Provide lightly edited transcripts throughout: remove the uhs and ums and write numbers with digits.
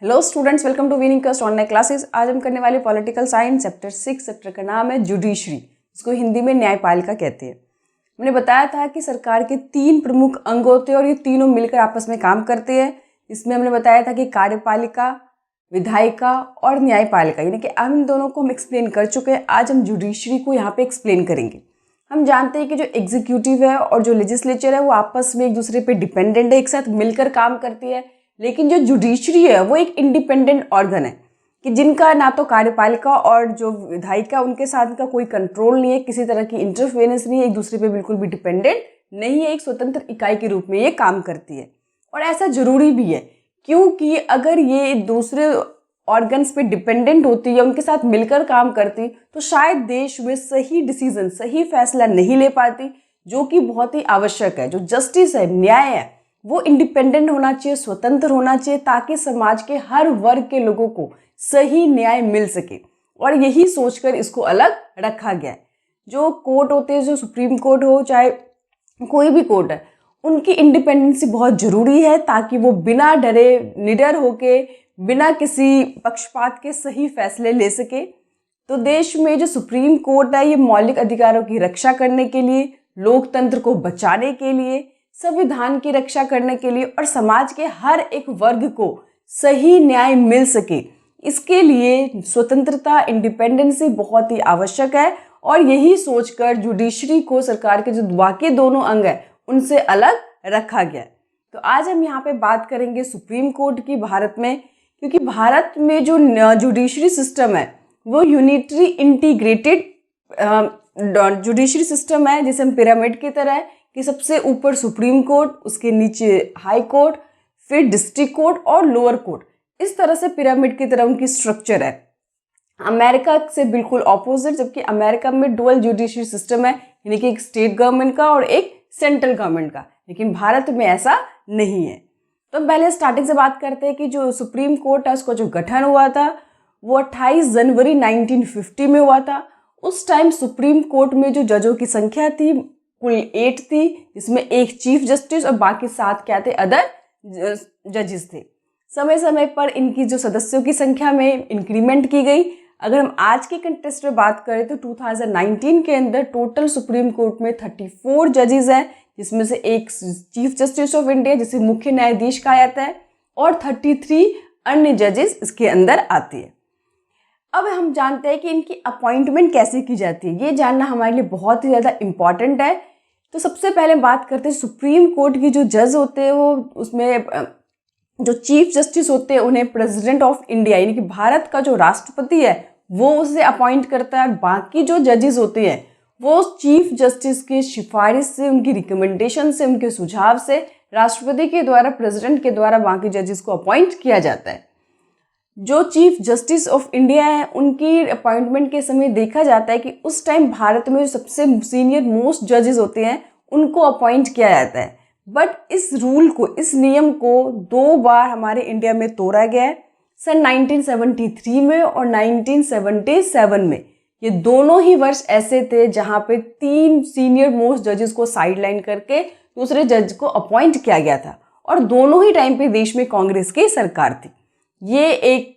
Hello students, welcome to winning cast online classes. आज हम करने वाले पॉलिटिकल साइंस चैप्टर 6। चैप्टर का नाम है जुडिशरी, इसको हिंदी में न्यायपालिका कहते हैं। मैंने बताया था कि सरकार के 3 प्रमुख अंग होते हैं और ये तीनों मिलकर आपस में काम करते हैं। इसमें हमने बताया था कि कार्यपालिका, विधायिका और न्यायपालिका, यानी कि हम इन दोनों को हम एक्सप्लेन कर चुके हैं। आज हम जुडिशरी को यहाँ पे एक्सप्लेन करेंगे। हम जानते हैं कि जो एग्जीक्यूटिव है और जो लेजिस्लेचर है वो आपस में एक दूसरे पे डिपेंडेंट है, एक साथ मिलकर काम करती है। लेकिन जो जुडिशरी है वो एक इंडिपेंडेंट ऑर्गन है कि जिनका ना तो कार्यपालिका और जो विधायिका उनके साथ का कोई कंट्रोल नहीं है, किसी तरह की इंटरफेरेंस नहीं है, एक दूसरे पे बिल्कुल भी डिपेंडेंट नहीं है, एक स्वतंत्र इकाई के रूप में ये काम करती है। और ऐसा जरूरी भी है क्योंकि अगर ये दूसरे ऑर्गन्स पे डिपेंडेंट होती है, उनके साथ मिलकर काम करती, तो शायद देश में सही डिसीजन, सही फैसला नहीं ले पाती, जो कि बहुत ही आवश्यक है। जो जस्टिस है, न्याय है, वो इंडिपेंडेंट होना चाहिए, स्वतंत्र होना चाहिए, ताकि समाज के हर वर्ग के लोगों को सही न्याय मिल सके। और यही सोचकर इसको अलग रखा गया है। जो कोर्ट होते हैं, जो सुप्रीम कोर्ट हो चाहे कोई भी कोर्ट है, उनकी इंडिपेंडेंसी बहुत जरूरी है ताकि वो बिना डरे, निडर होके, बिना किसी पक्षपात के सही फैसले ले सके। तो देश में जो सुप्रीम कोर्ट है, ये मौलिक अधिकारों की रक्षा करने के लिए, लोकतंत्र को बचाने के लिए, संविधान की रक्षा करने के लिए और समाज के हर एक वर्ग को सही न्याय मिल सके, इसके लिए स्वतंत्रता, इंडिपेंडेंसी बहुत ही आवश्यक है। और यही सोचकर जुडिशरी को सरकार के जो बाकी दोनों अंग है उनसे अलग रखा गया। तो आज हम यहाँ पे बात करेंगे सुप्रीम कोर्ट की भारत में, क्योंकि भारत में जो जुडिशरी सिस्टम है वो यूनिटरी इंटीग्रेटेड जुडिशरी सिस्टम है, जिसे हम पिरामिड की तरह है कि सबसे ऊपर सुप्रीम कोर्ट, उसके नीचे हाई कोर्ट, फिर डिस्ट्रिक्ट कोर्ट और लोअर कोर्ट। इस तरह से पिरामिड की तरह उनकी स्ट्रक्चर है। अमेरिका से बिल्कुल ऑपोजिट, जबकि अमेरिका में डुअल जुडिशरी सिस्टम है, यानी कि एक स्टेट गवर्नमेंट का और एक सेंट्रल गवर्नमेंट का। लेकिन भारत में ऐसा नहीं है। तो हम पहले स्टार्टिंग से बात करते हैं कि जो सुप्रीम कोर्ट है उसका जो गठन हुआ था वो 28 जनवरी 1950 में हुआ था। उस टाइम सुप्रीम कोर्ट में जो जजों की संख्या थी कुल 8 थी, जिसमें एक चीफ जस्टिस और बाकी 7 क्या थे, अदर जजेस थे। समय समय पर इनकी जो सदस्यों की संख्या में इंक्रीमेंट की गई। अगर हम आज के कंटेस्ट में बात करें तो 2019 के अंदर टोटल सुप्रीम कोर्ट में 34 जजेस हैं, जिसमें से एक चीफ जस्टिस ऑफ इंडिया जिसे मुख्य न्यायाधीश कहा जाता है और 33 अन्य जजेस इसके अंदर आती है। अब हम जानते हैं कि इनकी अपॉइंटमेंट कैसे की जाती है, ये जानना हमारे लिए बहुत ही ज़्यादा इम्पॉर्टेंट है। तो सबसे पहले बात करते हैं सुप्रीम कोर्ट की जो जज होते हैं, वो उसमें जो चीफ जस्टिस होते हैं उन्हें प्रेसिडेंट ऑफ इंडिया, यानी कि भारत का जो राष्ट्रपति है वो उसे अपॉइंट करता है। और बाकी जो जजेस होते हैं वो चीफ जस्टिस की सिफारिश से, उनकी रिकमेंडेशन से, उनके सुझाव से राष्ट्रपति के द्वारा, प्रेसिडेंट के द्वारा बाकी जजेस को अपॉइंट किया जाता है। जो चीफ जस्टिस ऑफ इंडिया है उनकी अपॉइंटमेंट के समय देखा जाता है कि उस टाइम भारत में जो सबसे सीनियर मोस्ट जजेस होते हैं उनको अपॉइंट किया जाता है। बट इस रूल को, इस नियम को 2 बार हमारे इंडिया में तोड़ा गया है, सन 1973 में और 1977 में। ये दोनों ही वर्ष ऐसे थे जहां पे 3 सीनियर मोस्ट जजेस को साइडलाइन करके दूसरे जज को अपॉइंट किया गया था। और दोनों ही टाइम पे देश में कांग्रेस की सरकार थी। ये एक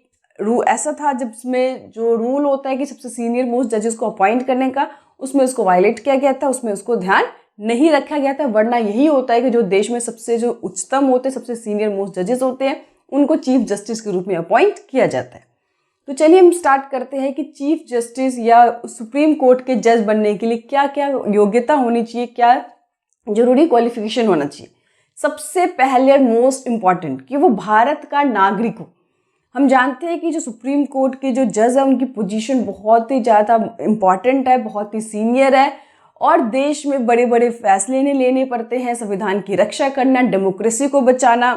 ऐसा था जिसमें जो रूल होता है कि सबसे सीनियर मोस्ट जजेस को अपॉइंट करने का, उसमें उसको वायलेट किया गया था, उसमें उसको ध्यान नहीं रखा गया था। वरना यही होता है कि जो देश में सबसे जो उच्चतम होते हैं, सबसे सीनियर मोस्ट जजेस होते हैं, उनको चीफ जस्टिस के रूप में अपॉइंट किया जाता है। तो चलिए हम स्टार्ट करते हैं कि चीफ जस्टिस या सुप्रीम कोर्ट के जज बनने के लिए क्या क्या योग्यता होनी चाहिए, क्या जरूरी क्वालिफिकेशन होना चाहिए। सबसे पहले मोस्ट इम्पॉर्टेंट कि वो भारत का नागरिक हो। हम जानते हैं कि जो सुप्रीम कोर्ट के जो जज है उनकी पोजीशन बहुत ही ज़्यादा इम्पॉर्टेंट है, बहुत ही सीनियर है और देश में बड़े बड़े फैसले इन्हें लेने पड़ते हैं। संविधान की रक्षा करना, डेमोक्रेसी को बचाना,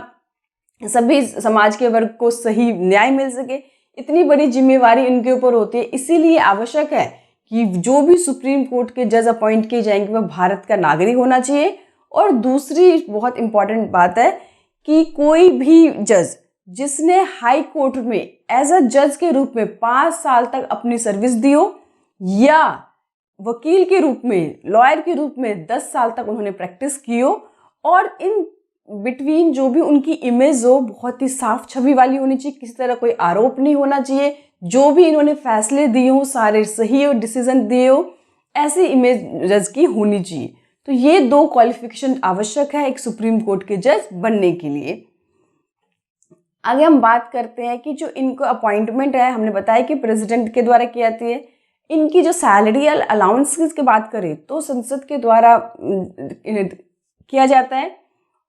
सभी समाज के वर्ग को सही न्याय मिल सके, इतनी बड़ी जिम्मेवारी इनके ऊपर होती है। इसीलिए आवश्यक है कि जो भी सुप्रीम कोर्ट के जज अपॉइंट किए जाएंगे वह भारत का नागरिक होना चाहिए। और दूसरी बहुत इंपॉर्टेंट बात है कि कोई भी जज जिसने हाई कोर्ट में एज अ जज के रूप में 5 साल तक अपनी सर्विस दी हो, या वकील के रूप में, लॉयर के रूप में 10 साल तक उन्होंने प्रैक्टिस की हो, और इन बिटवीन जो भी उनकी इमेज हो बहुत ही साफ छवि वाली होनी चाहिए, किसी तरह कोई आरोप नहीं होना चाहिए, जो भी इन्होंने फैसले दिए हो सारे सही हो, डिसीजन दिए हो, ऐसी इमेज जज की होनी चाहिए। तो ये 2 क्वालिफिकेशन आवश्यक है एक सुप्रीम कोर्ट के जज बनने के लिए। आगे हम बात करते हैं कि जो इनको अपॉइंटमेंट है, हमने बताया कि प्रेसिडेंट के द्वारा की जाती है। इनकी जो सैलरी अलाउंसेस की बात करें तो संसद के द्वारा किया जाता है।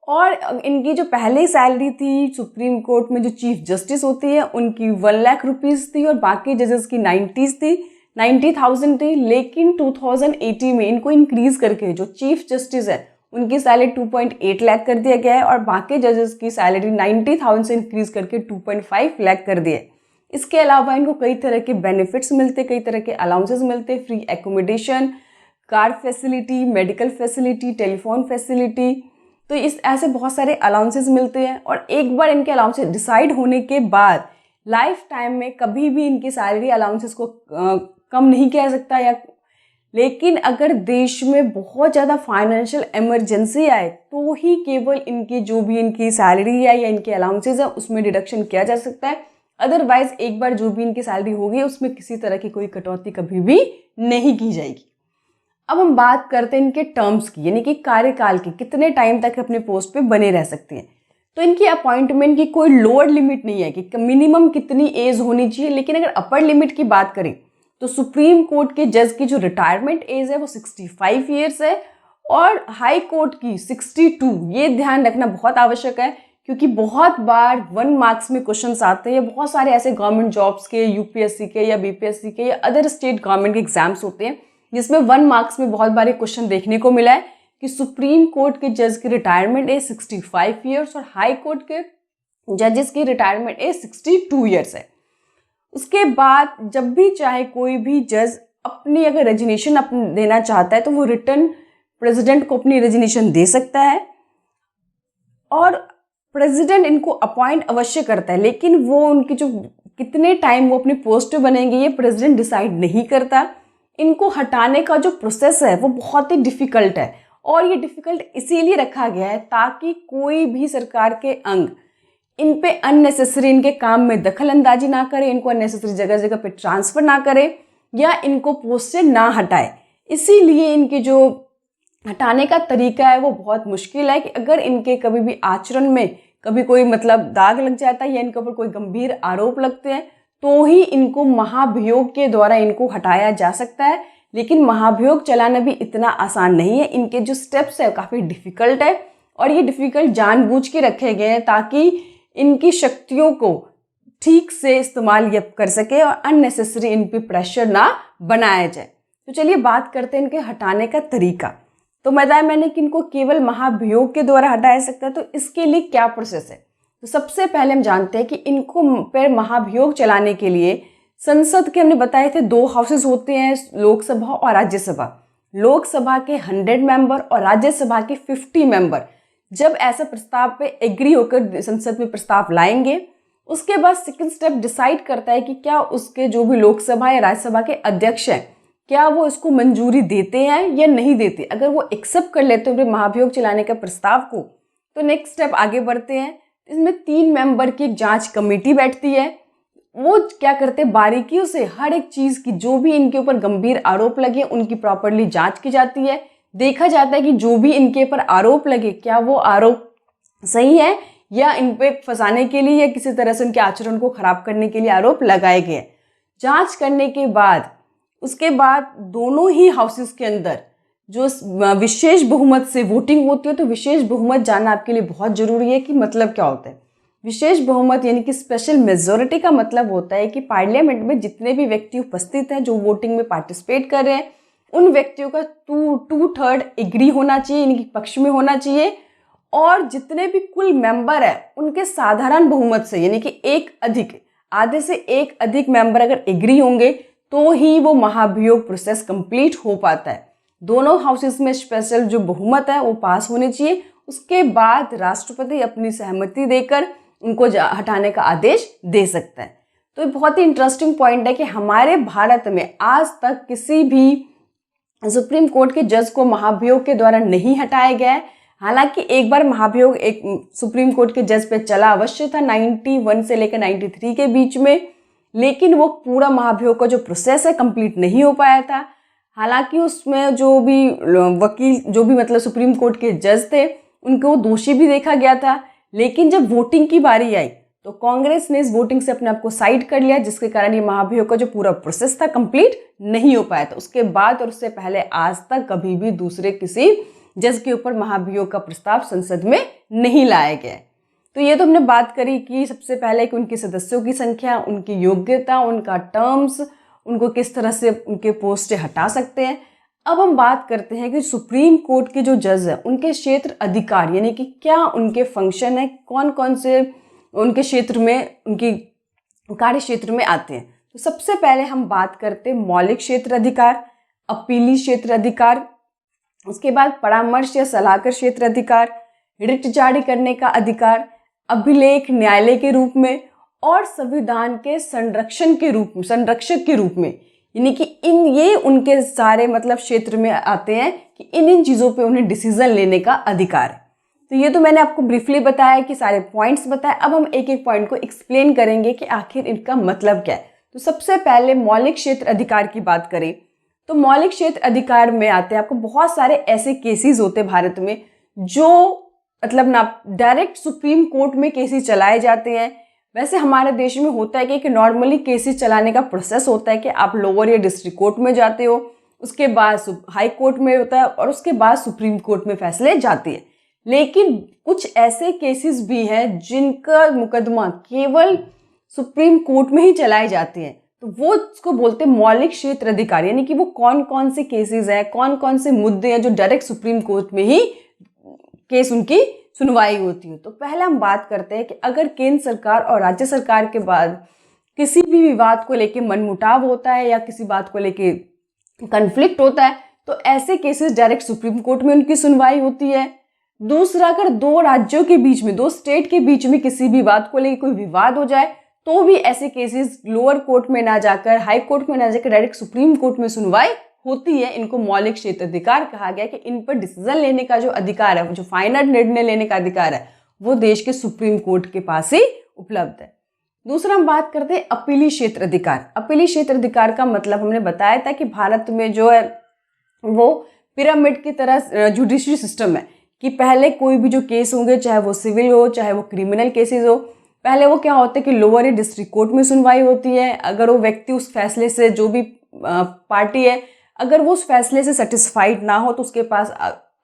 और इनकी जो पहले सैलरी थी सुप्रीम कोर्ट में जो चीफ जस्टिस होती है उनकी 1 लाख रुपीज़ थी और बाकी जजेस की 90,000 थी। लेकिन 2018 में इनको इंक्रीज करके जो चीफ जस्टिस है उनकी सैलरी 2.8 लाख कर दिया गया है और बाकी जजेस की सैलरी 90,000 से इंक्रीज करके 2.5 लाख कर दिए। इसके अलावा इनको कई तरह के बेनिफिट्स मिलते, कई तरह के अलाउंसेस मिलते, free accommodation, car facility, medical facility, telephone facility. तो इस ऐसे बहुत सारे अलाउंसेस मिलते हैं और एक बार इनके अलाउंसेस डिसाइड होने के बाद लाइफ टाइम में कभी भी इनकी सैलरी अलाउंसेस को कम नहीं किया जा सकता। या लेकिन अगर देश में बहुत ज़्यादा फाइनेंशियल इमरजेंसी आए तो ही केवल इनकी जो भी इनकी सैलरी है या इनके अलाउंसेस है उसमें डिडक्शन किया जा सकता है। अदरवाइज एक बार जो भी इनकी सैलरी होगी उसमें किसी तरह की कोई कटौती कभी भी नहीं की जाएगी। अब हम बात करते हैं इनके टर्म्स की, यानी कि कार्यकाल की, कितने टाइम तक अपने पोस्ट पे बने रह सकते हैं। तो इनकी अपॉइंटमेंट की कोई लोअर लिमिट नहीं है कि मिनिमम कितनी एज होनी चाहिए। लेकिन अगर अपर लिमिट की बात करें तो सुप्रीम कोर्ट के जज की जो रिटायरमेंट एज है वो 65 ईयर्स है और हाई कोर्ट की 62। ये ध्यान रखना बहुत आवश्यक है क्योंकि बहुत बार 1 मार्क्स में क्वेश्चंस आते हैं। बहुत सारे ऐसे गवर्नमेंट जॉब्स के, यूपीएससी के या बीपीएससी के या अदर स्टेट गवर्नमेंट के एग्जाम्स होते हैं जिसमें 1 मार्क्स में बहुत बार क्वेश्चन देखने को मिला है कि सुप्रीम कोर्ट के जज की रिटायरमेंट एज 65 ईयर्स और हाई कोर्ट के जजेस की रिटायरमेंट एज 62 ईयर्स है। उसके बाद जब भी चाहे कोई भी जज अपनी अगर रेजिग्नेशन देना चाहता है तो वो रिटर्न प्रेसिडेंट को अपनी रेजिग्नेशन दे सकता है और प्रेसिडेंट इनको अपॉइंट अवश्य करता है। लेकिन वो उनकी जो कितने टाइम वो अपनी पोस्ट पे बनेंगे ये प्रेसिडेंट डिसाइड नहीं करता। इनको हटाने का जो प्रोसेस है वो बहुत ही डिफ़िकल्ट है और ये डिफ़िकल्ट इसीलिए रखा गया है ताकि कोई भी सरकार के अंग इन पे अननेसेसरी इनके काम में दखल अंदाजी ना करे, इनको अननेसेसरी जगह जगह पे ट्रांसफ़र ना करे या इनको पोस्ट से ना हटाए। इसीलिए इनके जो हटाने का तरीका है वो बहुत मुश्किल है कि अगर इनके कभी भी आचरण में कभी कोई मतलब दाग लग जाता है या इनके ऊपर कोई गंभीर आरोप लगते हैं तो ही इनको महाभियोग के द्वारा इनको हटाया जा सकता है। लेकिन महाभियोग चलाना भी इतना आसान नहीं है। इनके जो स्टेप्स है काफ़ी डिफ़िकल्ट है और ये डिफ़िकल्ट जानबूझ के रखे गए हैं ताकि इनकी शक्तियों को ठीक से इस्तेमाल ये कर सके और अननेसेसरी इन पर प्रेशर ना बनाया जाए। तो चलिए बात करते हैं इनके हटाने का तरीका। तो बताया मैंने कि इनको केवल महाभियोग के द्वारा हटाया सकता है। तो इसके लिए क्या प्रोसेस है? तो सबसे पहले हम जानते हैं कि इनको पर महाभियोग चलाने के लिए संसद के हमने बताए थे 2 हाउसेस होते हैं, लोकसभा और राज्यसभा। लोकसभा के 100 मेंबर और राज्यसभा के 50 मेंबर जब ऐसा प्रस्ताव पे एग्री होकर संसद में प्रस्ताव लाएंगे उसके बाद सेकंड स्टेप डिसाइड करता है कि क्या उसके जो भी लोकसभा या राज्यसभा के अध्यक्ष हैं क्या वो इसको मंजूरी देते हैं या नहीं देते। अगर वो एक्सेप्ट कर लेते हैं महाभियोग चलाने के प्रस्ताव को तो नेक्स्ट स्टेप आगे बढ़ते हैं। इसमें 3 मेंबर की एक जांच कमेटी बैठती है। वो क्या करते हैं बारीकियों से हर एक चीज़ की जो भी इनके ऊपर गंभीर आरोप लगे उनकी प्रॉपरली जांच की जाती है। देखा जाता है कि जो भी इनके ऊपर आरोप लगे क्या वो आरोप सही है या इन पे फंसाने के लिए या किसी तरह से उनके आचरण को खराब करने के लिए आरोप लगाए गए। जांच करने के बाद उसके बाद दोनों ही हाउसेस के अंदर जो विशेष बहुमत से वोटिंग होती है। तो विशेष बहुमत जानना आपके लिए बहुत ज़रूरी है कि मतलब क्या होता है। विशेष बहुमत यानी कि स्पेशल मेजॉरिटी का मतलब होता है कि पार्लियामेंट में जितने भी व्यक्ति उपस्थित हैं जो वोटिंग में पार्टिसिपेट कर रहे हैं उन व्यक्तियों का 2/3 एग्री होना चाहिए यानी कि पक्ष में होना चाहिए और जितने भी कुल मेंबर है उनके साधारण बहुमत से यानी कि एक अधिक आधे से एक अधिक मेंबर अगर एग्री होंगे तो ही वो महाभियोग प्रोसेस कंप्लीट हो पाता है। दोनों हाउसेस में स्पेशल जो बहुमत है वो पास होने चाहिए। उसके बाद राष्ट्रपति अपनी सहमति देकर उनको हटाने का आदेश दे सकता है। तो ये बहुत ही इंटरेस्टिंग पॉइंट है कि हमारे भारत में आज तक किसी भी सुप्रीम कोर्ट के जज को महाभियोग के द्वारा नहीं हटाया गया है। हालांकि एक बार महाभियोग एक सुप्रीम कोर्ट के जज पे चला अवश्य था 91 से लेकर 93 के बीच में, लेकिन वो पूरा महाभियोग का जो प्रोसेस है कंप्लीट नहीं हो पाया था। हालांकि उसमें जो भी वकील जो भी मतलब सुप्रीम कोर्ट के जज थे उनको दोषी भी देखा गया था, लेकिन जब वोटिंग की बारी आई तो कांग्रेस ने इस वोटिंग से अपने आप को साइड कर लिया, जिसके कारण ये महाभियोग का जो पूरा प्रोसेस था कंप्लीट नहीं हो पाया था। उसके बाद और उससे पहले आज तक कभी भी दूसरे किसी जज के ऊपर महाभियोग का प्रस्ताव संसद में नहीं लाया गया। तो ये तो हमने बात करी कि सबसे पहले कि उनके सदस्यों की संख्या, उनकी योग्यता, उनका टर्म्स, उनको किस तरह से उनके पोस्ट से हटा सकते हैं। अब हम बात करते हैं कि सुप्रीम कोर्ट के जो जज हैं उनके क्षेत्र अधिकार यानी कि क्या उनके फंक्शन है, कौन कौन से उनके क्षेत्र में, उनकी कार्य क्षेत्र में आते हैं। तो सबसे पहले हम बात करते हैं मौलिक क्षेत्र अधिकार, अपीली क्षेत्र अधिकार, उसके बाद परामर्श या सलाहकार क्षेत्र अधिकार, रिट जारी करने का अधिकार, अभिलेख न्यायालय के रूप में और संविधान के संरक्षक के रूप में, यानी कि ये उनके सारे मतलब क्षेत्र में आते हैं कि इन चीज़ों पे उन्हें डिसीजन लेने का अधिकार है। तो ये तो मैंने आपको ब्रीफली बताया कि सारे पॉइंट्स बताए। अब हम एक एक पॉइंट को एक्सप्लेन करेंगे कि आखिर इनका मतलब क्या है। तो सबसे पहले मौलिक क्षेत्र अधिकार की बात करें तो मौलिक क्षेत्र अधिकार में आते हैं आपको बहुत सारे ऐसे केसेस होते हैं भारत में जो मतलब ना डायरेक्ट सुप्रीम कोर्ट में केसेस चलाए जाते हैं। वैसे हमारे देश में होता है कि नॉर्मली केसेस चलाने का प्रोसेस होता है कि आप लोअर या डिस्ट्रिक्ट कोर्ट में जाते हो, उसके बाद हाई कोर्ट में होता है और उसके बाद सुप्रीम कोर्ट में फैसले जाते हैं। लेकिन कुछ ऐसे केसेस भी हैं जिनका मुकदमा केवल सुप्रीम कोर्ट में ही चलाए जाते हैं, तो वो उसको बोलते हैं मौलिक क्षेत्र अधिकार, यानी कि वो कौन कौन से केसेस हैं, कौन कौन से मुद्दे हैं जो डायरेक्ट सुप्रीम कोर्ट में ही केस उनकी सुनवाई होती है। तो पहले हम बात करते हैं कि अगर केंद्र सरकार और राज्य सरकार के बाद किसी भी विवाद को लेके मनमुटाव होता है या किसी बात को लेके कन्फ्लिक्ट होता है तो ऐसे केसेस डायरेक्ट सुप्रीम कोर्ट में उनकी सुनवाई होती है। दूसरा, अगर दो राज्यों के बीच में, दो स्टेट के बीच में किसी भी बात को लेकर कोई विवाद हो जाए तो भी ऐसे केसेस लोअर कोर्ट में ना जाकर, हाई कोर्ट में ना जाकर डायरेक्ट सुप्रीम कोर्ट में सुनवाई होती है। इनको मौलिक क्षेत्र अधिकार कहा गया कि इन पर डिसीजन लेने का जो अधिकार है, जो फाइनल निर्णय लेने का अधिकार है, वो देश के सुप्रीम कोर्ट के पास ही उपलब्ध है। दूसरा हम बात करते हैं अपीली क्षेत्र अधिकार। अपीली क्षेत्र अधिकार का मतलब हमने बताया था कि भारत में जो है वो पिरामिड की तरह जुडिशरी सिस्टम है कि पहले कोई भी जो केस होंगे, चाहे वो सिविल हो चाहे वो क्रिमिनल केसेस हो, पहले वो क्या होता है कि लोअर या डिस्ट्रिक्ट कोर्ट में सुनवाई होती है। अगर वो व्यक्ति उस फैसले से, जो भी पार्टी है, अगर वो उस फैसले से सेटिस्फाइड ना हो तो उसके पास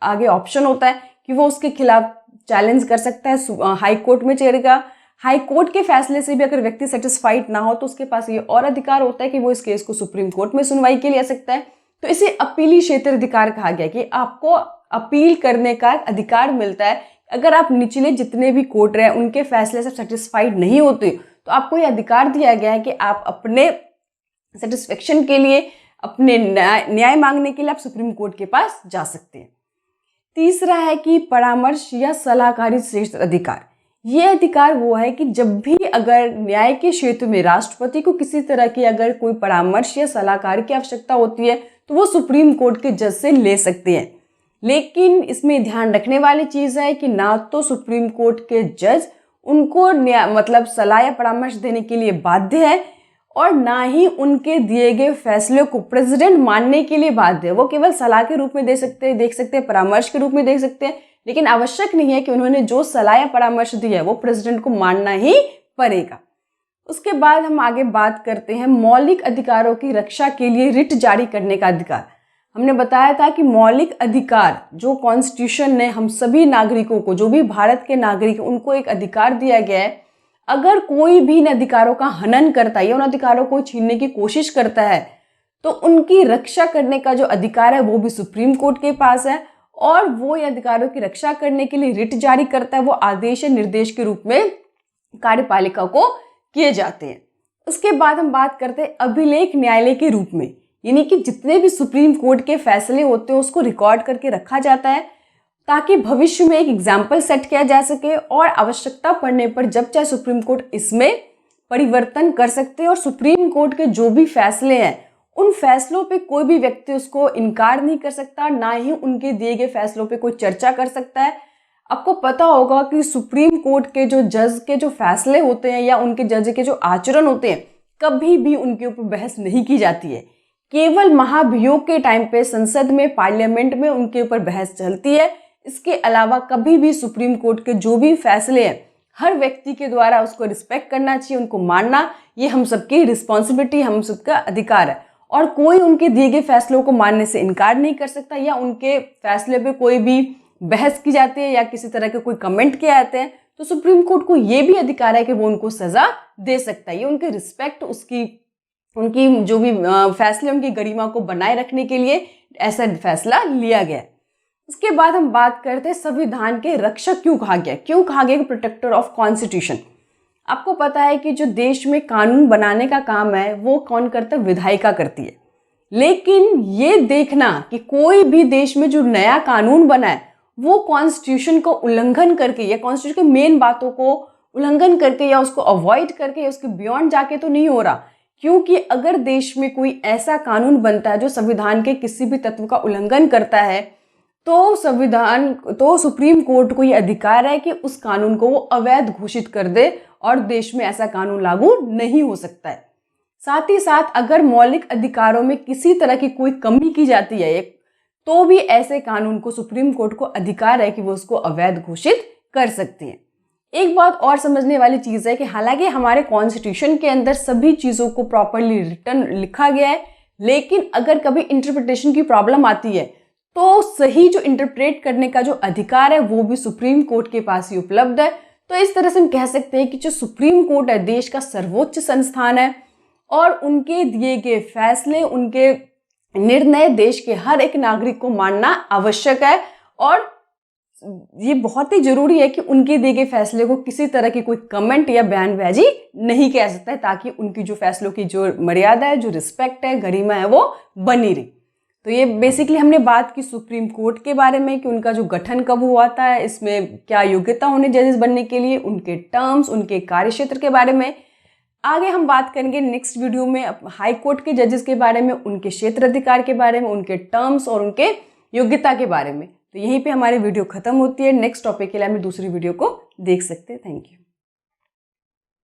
आगे ऑप्शन होता है कि वो उसके खिलाफ चैलेंज कर सकता है, हाई कोर्ट में चलेगा। हाई कोर्ट के फैसले से भी अगर व्यक्ति सेटिस्फाइड ना हो तो उसके पास ये और अधिकार होता है कि वो इस केस को सुप्रीम कोर्ट में सुनवाई के लिए आ सकता है। तो इसे अपीली क्षेत्र अधिकार कहा गया कि आपको अपील करने का अधिकार मिलता है। अगर आप निचले जितने भी कोर्ट रहे उनके फैसले से सेटिस्फाइड नहीं होते तो आपको ये अधिकार दिया गया है कि आप अपने सेटिस्फेक्शन के लिए, अपने न्याय मांगने के लिए आप सुप्रीम कोर्ट के पास जा सकते हैं। तीसरा है कि परामर्श या सलाहकारी क्षेत्र अधिकार। ये अधिकार वो है कि जब भी अगर न्याय के क्षेत्र में राष्ट्रपति को किसी तरह की अगर कोई परामर्श या सलाहकार की आवश्यकता होती है तो वो सुप्रीम कोर्ट के जज से ले सकते हैं। लेकिन इसमें ध्यान रखने वाली चीज़ है कि ना तो सुप्रीम कोर्ट के जज उनको मतलब सलाह या परामर्श देने के लिए बाध्य है और ना ही उनके दिए गए फैसले को प्रेसिडेंट मानने के लिए बाध्य है। वो केवल सलाह के रूप में देख सकते हैं, परामर्श के रूप में देख सकते हैं, लेकिन आवश्यक नहीं है कि उन्होंने जो सलाह या परामर्श दिया है वो प्रेसिडेंट को मानना ही पड़ेगा। उसके बाद हम आगे बात करते हैं मौलिक अधिकारों की रक्षा के लिए रिट जारी करने का अधिकार। हमने बताया था कि मौलिक अधिकार जो कॉन्स्टिट्यूशन ने हम सभी नागरिकों को, जो भी भारत के नागरिक, उनको एक अधिकार दिया गया है। अगर कोई भी इन अधिकारों का हनन करता है या उन अधिकारों को छीनने की कोशिश करता है तो उनकी रक्षा करने का जो अधिकार है वो भी सुप्रीम कोर्ट के पास है और वो ये अधिकारों की रक्षा करने के लिए रिट जारी करता है। वो आदेश या निर्देश के रूप में कार्यपालिका को किए जाते हैं। उसके बाद हम बात करते हैं अभिलेख न्यायालय के रूप में, यानी कि जितने भी सुप्रीम कोर्ट के फैसले होते हैं उसको रिकॉर्ड करके रखा जाता है ताकि भविष्य में एक एग्जाम्पल सेट किया जा सके और आवश्यकता पड़ने पर जब चाहे सुप्रीम कोर्ट इसमें परिवर्तन कर सकते हैं और सुप्रीम कोर्ट के जो भी फैसले हैं उन फैसलों पे कोई भी व्यक्ति उसको इनकार नहीं कर सकता, ना ही उनके दिए गए फैसलों पे कोई चर्चा कर सकता है। आपको पता होगा कि सुप्रीम कोर्ट के जो जज के जो फैसले होते हैं या उनके जज के जो आचरण होते हैं, कभी भी उनके ऊपर बहस नहीं की जाती है। केवल महाभियोग के टाइम पे संसद में, पार्लियामेंट में उनके ऊपर बहस चलती है। इसके अलावा कभी भी सुप्रीम कोर्ट के जो भी फैसले हैं, हर व्यक्ति के द्वारा उसको रिस्पेक्ट करना चाहिए, उनको मानना, ये हम सबकी रिस्पॉन्सिबिलिटी, हम सबका अधिकार है। और कोई उनके दिए गए फैसलों को मानने से इनकार नहीं कर सकता, या उनके फैसले पे कोई भी बहस की जाती है या किसी तरह के कोई कमेंट किए जाते हैं तो सुप्रीम कोर्ट को ये भी अधिकार है कि वो उनको सजा दे सकता है। ये उनकी रिस्पेक्ट, उनकी जो भी फैसले, उनकी गरिमा को बनाए रखने के लिए ऐसा फैसला लिया गया। उसके बाद हम बात करते हैं संविधान के रक्षक क्यों कहा गया, कि प्रोटेक्टर ऑफ कॉन्स्टिट्यूशन। आपको पता है कि जो देश में कानून बनाने का काम है वो कौन करता है, विधायिका करती है। लेकिन ये देखना कि कोई भी देश में जो नया कानून बना है वो कॉन्स्टिट्यूशन को उल्लंघन करके या कॉन्स्टिट्यूशन के मेन बातों को उल्लंघन करके या उसको अवॉइड करके या उसके बियॉन्ड जाके तो नहीं हो रहा। क्योंकि अगर देश में कोई ऐसा कानून बनता है जो संविधान के किसी भी तत्व का उल्लंघन करता है तो सुप्रीम कोर्ट को ये अधिकार है कि उस कानून को वो अवैध घोषित कर दे और देश में ऐसा कानून लागू नहीं हो सकता है। साथ ही साथ अगर मौलिक अधिकारों में किसी तरह की कोई कमी की जाती है तो भी ऐसे कानून को सुप्रीम कोर्ट को अधिकार है कि वो उसको अवैध घोषित कर सकती है। एक बात और समझने वाली चीज़ है कि हालांकि हमारे कॉन्स्टिट्यूशन के अंदर सभी चीज़ों को प्रॉपरली रिटन लिखा गया है, लेकिन अगर कभी इंटरप्रिटेशन की प्रॉब्लम आती है तो सही जो इंटरप्रेट करने का जो अधिकार है वो भी सुप्रीम कोर्ट के पास ही उपलब्ध है। तो इस तरह से हम कह सकते हैं कि जो सुप्रीम कोर्ट है देश का सर्वोच्च संस्थान है और उनके दिए गए फैसले, उनके निर्णय देश के हर एक नागरिक को मानना आवश्यक है। और ये बहुत ही जरूरी है कि उनके दिए गए फैसले को किसी तरह की कोई कमेंट या बयानबाजी नहीं किया सकता है, ताकि उनकी जो फैसलों की जो मर्यादा है, जो रिस्पेक्ट है, गरिमा है, वो बनी रही। तो ये बेसिकली हमने बात की सुप्रीम कोर्ट के बारे में कि उनका जो गठन कब हुआ था, इसमें क्या योग्यता होने जजेस बनने के लिए, उनके टर्म्स, उनके कार्यक्षेत्र के बारे में। आगे हम बात करेंगे नेक्स्ट वीडियो में हाई कोर्ट के जजेस के बारे में, उनके क्षेत्र अधिकार के बारे में, उनके टर्म्स और उनके योग्यता के बारे में। तो यहीं पे हमारी वीडियो खत्म होती है। नेक्स्ट टॉपिक के लिए हम दूसरी वीडियो को देख सकते हैं। Thank you.